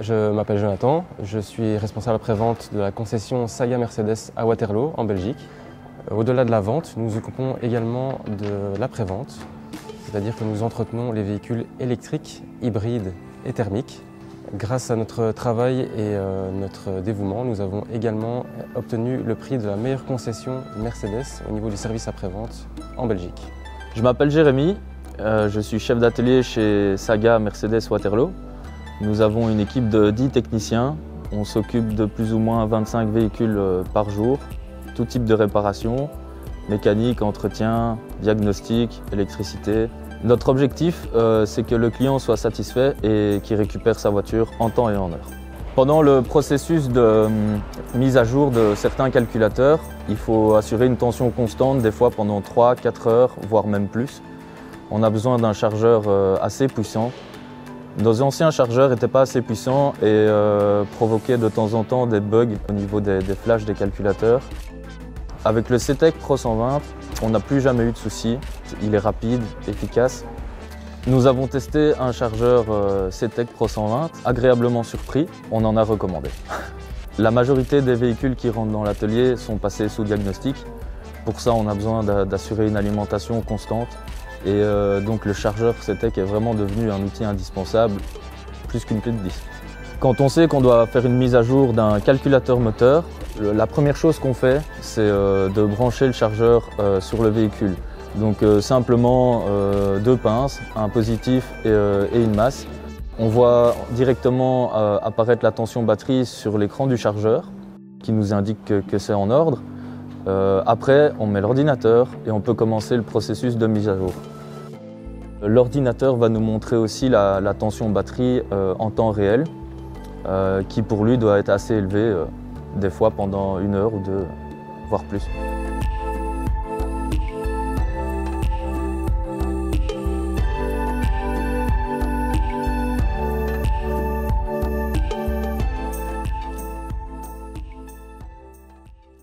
Je m'appelle Jonathan, je suis responsable après-vente de la concession Saga Mercedes à Waterloo, en Belgique. Au-delà de la vente, nous nous occupons également de l'après-vente, c'est-à-dire que nous entretenons les véhicules électriques, hybrides et thermiques. Grâce à notre travail et notre dévouement, nous avons également obtenu le prix de la meilleure concession Mercedes au niveau du service après-vente en Belgique. Je m'appelle Jérémy, je suis chef d'atelier chez Saga Mercedes Waterloo. Nous avons une équipe de 10 techniciens. On s'occupe de plus ou moins 25 véhicules par jour, tout type de réparation, mécanique, entretien, diagnostic, électricité. Notre objectif, c'est que le client soit satisfait et qu'il récupère sa voiture en temps et en heure. Pendant le processus de mise à jour de certains calculateurs, il faut assurer une tension constante, des fois pendant 3-4 heures, voire même plus. On a besoin d'un chargeur assez puissant. Nos anciens chargeurs n'étaient pas assez puissants et provoquaient de temps en temps des bugs au niveau des flashs des calculateurs. Avec le CTEC Pro 120, on n'a plus jamais eu de soucis. Il est rapide, efficace. Nous avons testé un chargeur CTEC Pro 120, agréablement surpris, on en a recommandé. La majorité des véhicules qui rentrent dans l'atelier sont passés sous diagnostic. Pour ça, on a besoin d'assurer une alimentation constante. Et donc le chargeur CTEC est vraiment devenu un outil indispensable, plus qu'une clé de 10. Quand on sait qu'on doit faire une mise à jour d'un calculateur moteur, la première chose qu'on fait, c'est de brancher le chargeur sur le véhicule. Donc simplement 2 pinces, un positif et une masse. On voit directement apparaître la tension batterie sur l'écran du chargeur, qui nous indique que c'est en ordre. Après, on met l'ordinateur et on peut commencer le processus de mise à jour. L'ordinateur va nous montrer aussi la tension batterie en temps réel, qui pour lui doit être assez élevée, des fois pendant 1 heure ou 2, voire plus.